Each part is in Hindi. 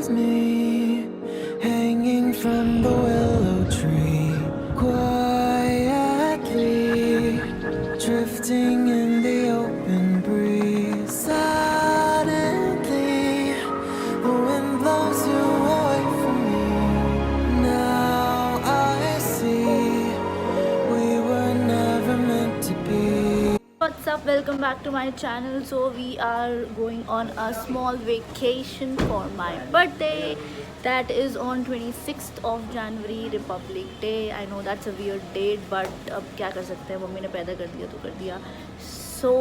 me, hanging from the willow tree, quietly drifting in the open breeze. Suddenly, the wind blows you away from me. Now I see we were never meant to be. What's up, welcome back to my channel. So we are going on a small vacation for my birthday, that is on 26th of January, Republic Day. I know that's a weird date, but अब क्या कर सकते हैं, मम्मी ने पैदा कर दिया तो कर दिया. So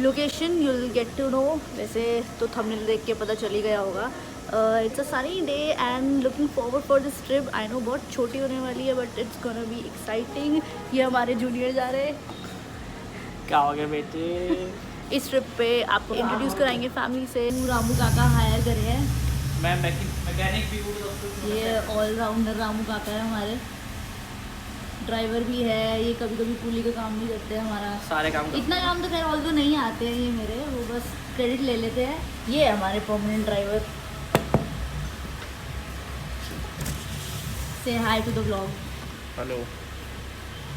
location you'll get to know. वैसे तो thumbnail देख के पता चल ही गया होगा. It's a sunny day and looking forward for this trip. I know बहुत छोटी होने वाली है, but it's gonna be exciting. ये हमारे जूनियर जा रहे हैं. क्या हो गया बेटे? इस ट्रिप पे आपको इंट्रोड्यूस कराएंगे फैमिली से. रामू काका हायर करे हैं. मैं मैकेनिक भी हूँ. ये ऑलराउंडर रामू काका है हमारे. ड्राइवर भी है. ये कभी कभी कूली का काम भी करते हैं हमारा. सारे काम इतना काम तो खैर ऑल्दो नहीं आते हैं ये मेरे, वो बस क्रेडिट ले लेते हैं. ये हमारे permanent driver. Say hi to the blog. Hello.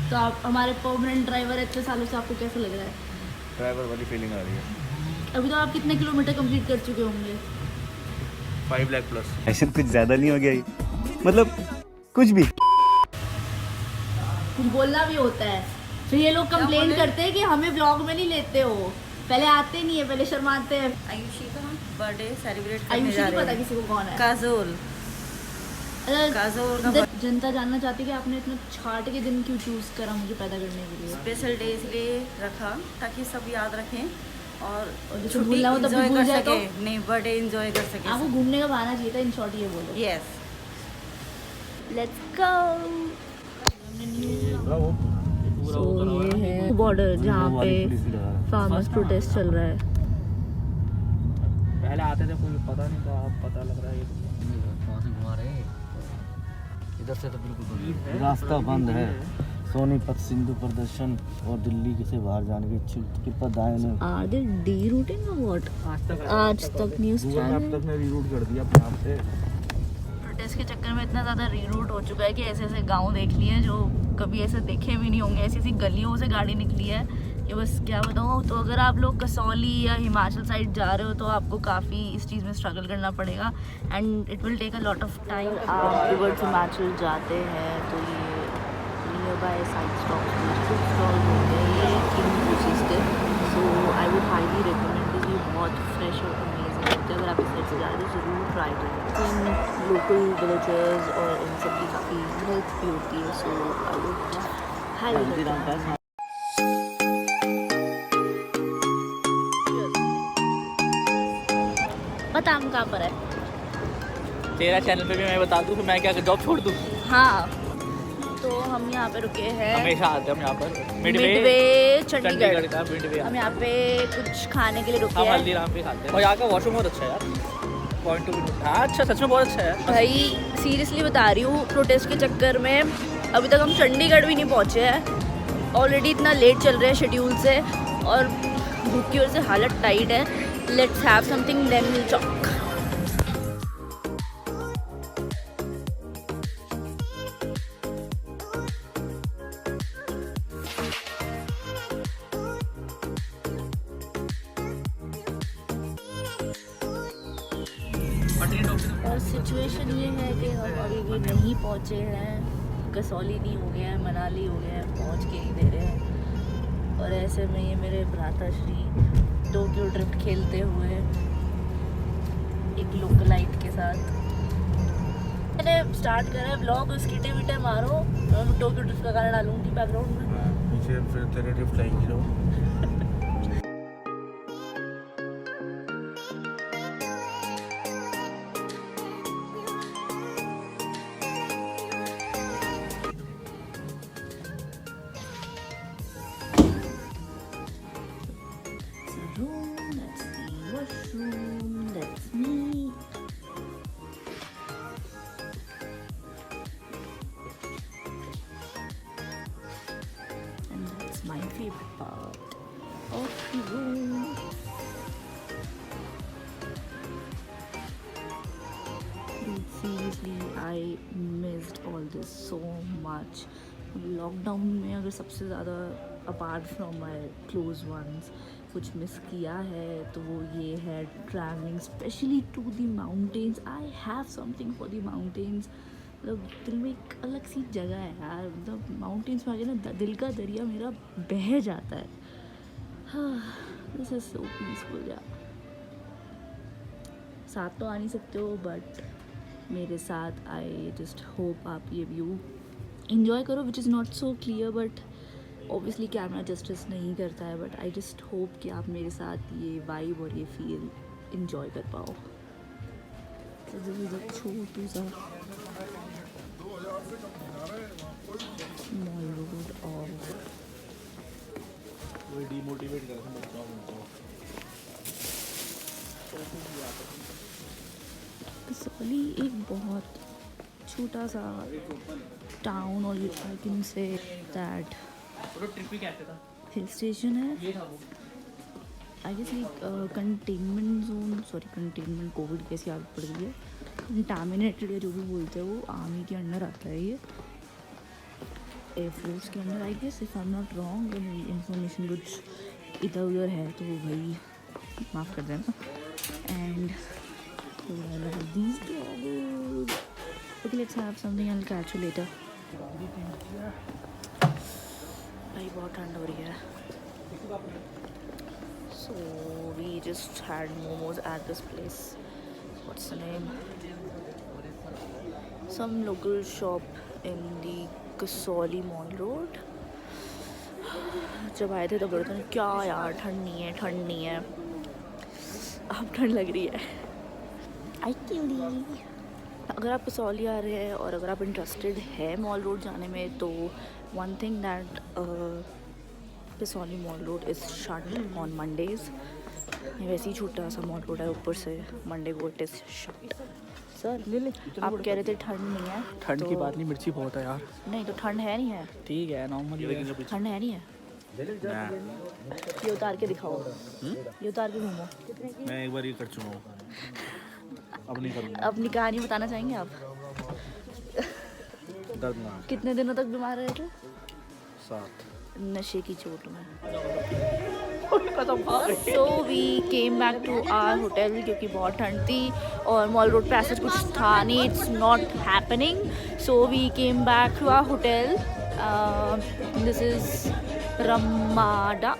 तो आप हमारे परमानेंट ड्राइवर इतने सालों से आपको कैसा लग रहा है? ड्राइवर वाली फीलिंग आ रही है. अभी तो आप कितने किलोमीटर कंप्लीट कर चुके होंगे? 5 लाख प्लस. ऐसे कुछ ज्यादा नहीं हो गया ये? मतलब कुछ भी. कुछ बोलना भी होता है. फिर ये लोग कंप्लेन करते हैं कि हमें ब्लॉग में नहीं लेते हो. पहले आते नहीं है, पहले शर्माते हैं. आयुषी का बर्थडे सेलिब्रेट करने आयुषी जा नहीं रहे पता हैं. किसी को कौन है. काजोल काजोल का जनता जानना चाहती है कि आपने इतना छाट के दिन क्यों चूज करा मुझे पैदा करने के लिए. स्पेशल डे इसलिए रखा ताकि सब याद रखें और जो छुट्टी भूलना हो तब भी enjoy भूल कर जाए तो? सके. नहीं, बर्थडे एंजॉय कर सके. आपको घूमने का बहाना चाहिए था, इन शॉर्ट ये बोलो. यस. Let's go. सो ये है बॉर्डर जहाँ पे फार्मर्स प्रोटेस्ट चल रहा है. पहले आते थे कोई पता नहीं था, अब पता लग रहा है. इधर से तो बिल्कुल रास्ता बंद है. सोनीपत सिंधु प्रदर्शन और दिल्ली से बाहर जाने की कृपया दाएं में. आर दे रीरूटिंग और व्हाट? आज तक न्यूज़ चैनल तक ने रीरूट कर दिया अपने आप से. प्रोटेस्ट के चक्कर में इतना ज़्यादा रीरूट हो चुका है कि ऐसे ऐसे गांव देख लिए जो कभी ऐसे देखे भी नहीं होंगे. ऐसी ऐसी गलियों से गाड़ी निकली है कि बस क्या बताऊँ. तो अगर आप लोग कसौली या हिमाचल साइड जा रहे हो तो आपको काफ़ी इस चीज़ में स्ट्रगल करना पड़ेगा and it will take a lot of time. आप टुवर्ड्स हिमाचल जाते हैं तो ये near by side stops food stall होते हैं. ये किंग कोशिश के. So I would highly recommend कि ये बहुत फ्रेश और अमेजिंग होते हैं. अगर आप इस साइड से जा रहे हो ज़रूर ट्राई करें. इन लोकल विलेजर्स और इन सब की काफ़ी हेल्प भी होती है. सो आई वुड हाईली रिकमेंड. बता हम कहाँ पर है. तेरा चैनल पे भी मैं बता दूँ कि मैं क्या जॉब छोड़ दूँ. हाँ, तो हम यहाँ पे रुके हैं. हमेशा आते हैं हम यहाँ पर. मिडवे चंडीगढ़. का मिडवे. हम यहाँ पे कुछ खाने के लिए रुके हम हैं. हल्दीराम पे खाते हैं और यहाँ का वॉशरूम बहुत अच्छा है यार. Point two. हाँ अच्छा, सच में बहुत अच्छा है भाई. सीरियसली बता रही हूँ, प्रोटेस्ट के चक्कर में अभी तक हम चंडीगढ़ भी नहीं पहुँचे हैं. ऑलरेडी इतना लेट चल रहे हैं शेड्यूल से और भूख की वजह से हालत टाइट है. Let's have something then will talk. और सिचुएशन ये है कि हम अभी भी नहीं पहुँचे हैं. कसौली नहीं हो गया है, मनाली हो गया है, पहुँच के ही दे रहे हैं. और ऐसे में ये मेरे भ्राताश्री टोक्यो ड्रिफ्ट खेलते हुए एक लोकलाइट के साथ. मैंने स्टार्ट करा है ब्लॉग. स्कीटे वीटे मारो. मैं टोक्यो ड्रिफ्ट का गाना डालूंगी बैकग्राउंड में. पीछे फिर तेरे ड्रिफ्ट आएंगी लोग. That's the washroom. That's me. And that's my favorite part. I missed all this so much. Lockdown में अगर सबसे ज़्यादा apart from my close ones कुछ मिस किया है तो वो ये है travelling, specially to the mountains. I have something for the mountains. मतलब दिल में एक अलग सी जगह है यार. मतलब माउंटेन्स में आके ना दिल का दरिया मेरा बह जाता है. दिस इज सो पीसफुल यार. साथ तो आ नहीं सकते हो बट मेरे साथ आई जस्ट होप आप ये व्यू इंजॉय करो, which is not so clear but obviously camera justice नहीं करता है. बट आई जस्ट होप कि आप मेरे साथ ये वाइब और ये फील इंजॉय कर पाओ. छोटू सा मॉल रोड और डिमोटिवेट कर रहा हूं. कसौली एक बहुत छोटा सा टाउन और you can say that trip भी कैसे था? हिल स्टेशन है. ये था वो. I guess like containment zone, sorry containment, Covid कैसी आदत पड़ गई है. कंटामिनेटेड या जो भी बोलते हैं वो आर्मी के अंडर आता है. ये एयरफोर्स के under I guess, if I am not wrong. Information कुछ इधर उधर है तो भाई माफ़ कर देना. And these dogs. Okay, let's have something. I'll catch you later. भाई बहुत ठंड हो रही है. So we just had momos at this place. What's the name? Some local shop in the Kasoli Mall Road. जब आए थे तो बोलते हैं क्या यार ठंड नहीं है, ठंड नहीं है. अब ठंड लग रही है. अगर आप कसौली आ रहे हैं और अगर आप इंटरेस्टेड है मॉल रोड जाने में तो one thing that Kasauli mall road is shut on Mondays. वैसे ही छोटा सा मॉल रोड है, ऊपर से मंडे को इट इज़ शट. सर आप कह रहे थे ठंड नहीं है. ठंड की बात नहीं, मिर्ची बहुत है यार. नहीं तो ठंड है नहीं है. ठीक है नॉर्मल. ठंड है नहीं है. ये उतार के दिखाओ. ये उतार के घूमो. मैं एक बार ये कर चुका हूँ, अब नहीं करूँगा. अपनी कहानी बताना चाहेंगे आप? दर्दनाक. कितने दिनों तक बीमार रहे थे? 7. नशे की चोट में. So we came back to our hotel क्योंकि बहुत ठंड थी और मॉल रोड पे ऐसा कुछ था नहीं. It's not happening. So we came back to our hotel. This is Ramada,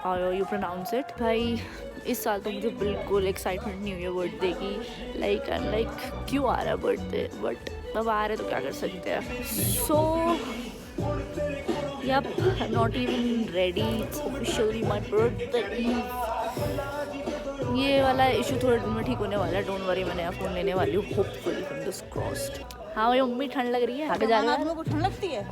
how you pronounce it. भाई इस साल तो मुझे बिल्कुल एक्साइटमेंट नहीं हुई है बर्थडे की. लाइक क्यों आ रहा है बर्थडे, बट अब आ रहे तो क्या कर सकते हैं. सो yep, I'm not even ready. It's officially my birthday eve. ये वाला इशू थोड़े दिन में ठीक होने वाला है. डोंट वरी, मैंने फ़ोन लेने वाली हूँ होपफुली. Fingers crossed. हाँ भाई मम्मी ठंड लग रही है. आगे जा रहे आदमियों को ठंड लगती है.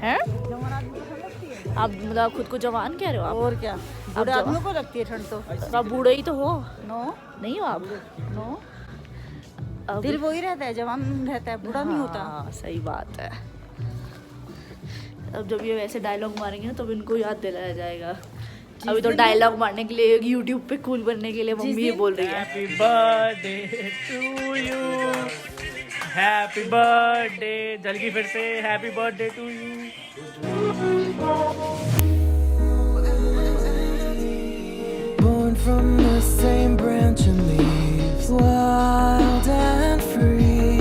हैं? जवान आदमी को ठंड लगती है. आप मतलब खुद को जवान कह रहे हो आप? और क्या, बूढ़े आदमियों को लगती है ठंड तो. आप बूढ़े ही तो हो. नो नहीं हो आप? नो, दिल वही रहता है, जवान रहता है, बूढ़ा नहीं होता. हाँ सही बात है. अब जब ये वैसे डायलॉग मारेंगे ना तब इनको याद दिलाया जाएगा. अभी तो डायलॉग मारने के लिए यूट्यूब पे कूल बनने के लिए मम्मी ये बोल रही है happy birthday to you, happy birthday. जल्दी फिर से happy birthday to you. Born from the same branch and leaves, wild and free,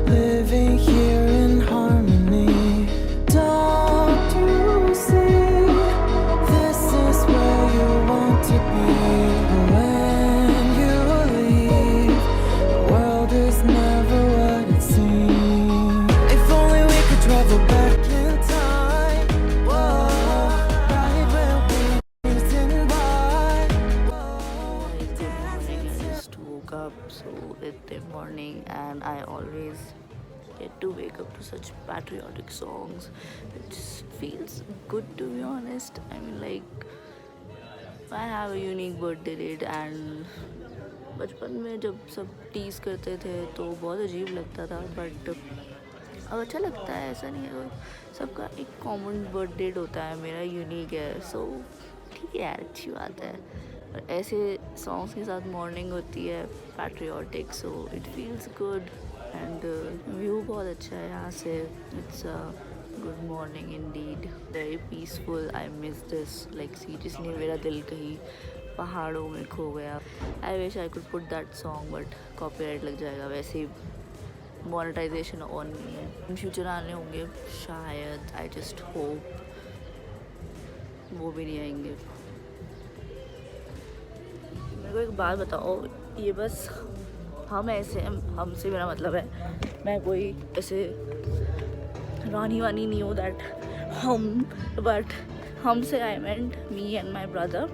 living here in harmony. Don't you see, this is where you want to be. When you leave, the world is never what it seems. If only we could travel back in time. Whoa, right where we used by. I just woke up, so it's the morning and I always get to wake up to such patriotic songs. It just feels good to be honest. I mean like I have a unique birthday date and बचपन में जब सब टीज़ करते थे तो बहुत अजीब लगता था बट अब अच्छा लगता है. ऐसा नहीं है, सबका एक कॉमन बर्थ डेट होता है, मेरा यूनिक है. सो ठीक है यार, अच्छी बात है. और ऐसे सॉन्ग्स के साथ मॉर्निंग होती है patriotic, so it feels good. And view बहुत अच्छा है यहाँ से. It's good morning Indeed, very peaceful. I miss this like seriously. मेरा दिल कहीं पहाड़ों में खो गया. I wish I could put that song but copyright लग जाएगा. वैसे ही मोनेटाइजेशन ऑन नहीं है. इन फ्यूचर आने होंगे शायद. आई जस्ट होप वो भी नहीं आएंगे. मेरे को एक बात बताओ, ये बस हम ऐसे, हमसे मेरा मतलब है मैं कोई ऐसे रानी वानी नहीं हूँ दैट हम, बट हमसे आई मेंट मी एंड माई ब्रदर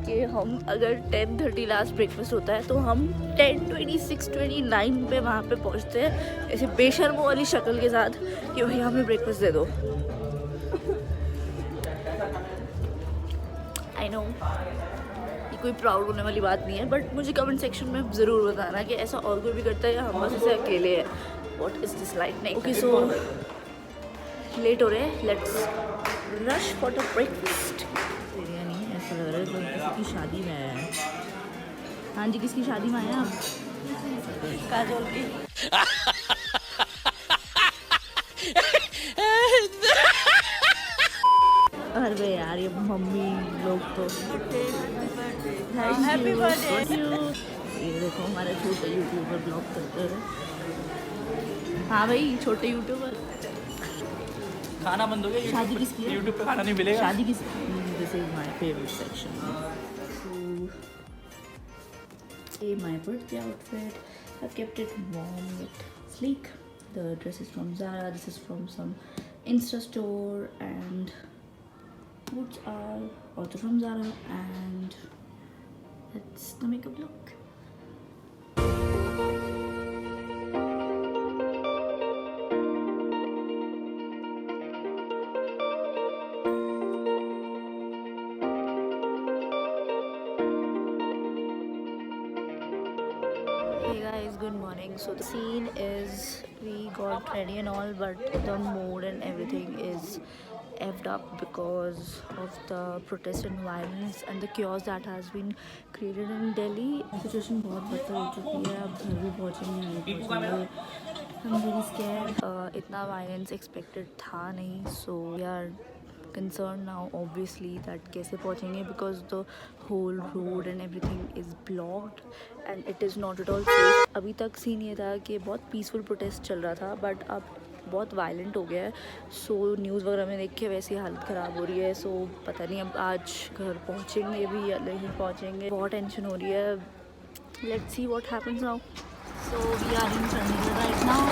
कि हम अगर 10:30 लास्ट ब्रेकफास्ट होता है तो हम 10:26, 29 पे वहाँ पे पहुँचते हैं ऐसे बेशर्मों वाली शक्ल के साथ कि भैया हमें ब्रेकफास्ट दे दो. आई नो ये कोई प्राउड होने वाली बात नहीं है, बट मुझे कमेंट सेक्शन में ज़रूर बताना कि ऐसा और कोई भी करता है या हम बस ऐसे अकेले हैं. व्हाट इज़ दिस लाइक नहीं. ओके सो लेट हो रहे हैं. Let's rush for the breakfast. Biryani ऐसा लग रहा है कोई किसी की शादी में आया है. हाँ जी, किसकी शादी में आए हैं आप? काजोल की. अरे यार ये मम्मी लोग तो हैप्पी बर्थडे. ये देखो हमारे छोटे यूट्यूबर ब्लॉग करते हैं. हाँ भाई छोटे यूट्यूबर. खाना बंद हो गया. शादी किसकी है? यूट्यूब पे खाना नहीं मिलेगा. शादी किसकी? This is my favourite section. ये my birthday outfit. I've kept it warm yet sleek. The dress is from Zara. This is from some Insta store, and boots are also from Zara, and that's the makeup look. Hey guys, good morning. So the scene is we got ready and all, but the mood and everything is effed up because of the protest and violence and the chaos that has been created in Delhi. Situation बहुत बदतर हो चुकी है. अब घर भी पहुँचेंगे नहीं पहुँचेंगे. I'm very scared. इतना violence expected था नहीं, so we are concerned now obviously that कैसे पहुँचेंगे because the whole road and everything is blocked and it is not at all safe. अभी तक सीन ये था कि बहुत peaceful protest चल रहा था, but अब बहुत वायलेंट हो गया है. सो न्यूज़ वगैरह में देख के वैसी हालत ख़राब हो रही है. सो पता नहीं अब आज घर पहुँचेंगे भी या नहीं पहुँचेंगे. बहुत टेंशन हो रही है. Let's see what happens now. So we are in Chandigarh right now.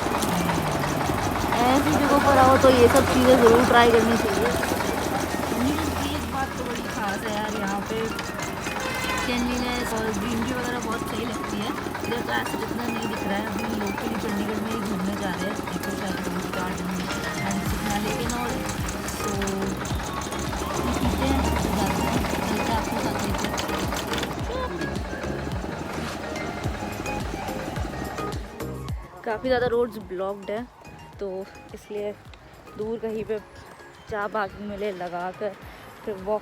ऐसी जगहों पर आओ तो ये सब चीज़ें ज़रूर ट्राई करनी चाहिए. चंडीगढ़ की एक बात तो बड़ी ख़ास है यार, यहाँ पे क्लीनलीनेस और ग्रीनरी वगैरह बहुत सही लगती है. इधर तो ऐसा जितना नहीं दिख रहा है. अभी लोग के लिए चंडीगढ़ में ही घूमने जा रहे हैं इको गार्डन एंड सिग्नल, लेकिन और सो पीते हैं जाते हैं चलते आपके साथ लेते. काफ़ी ज़्यादा रोड्स ब्लॉक्ड है तो इसलिए दूर कहीं पे जहाँ पार्किंग मिले लगा कर फिर वॉक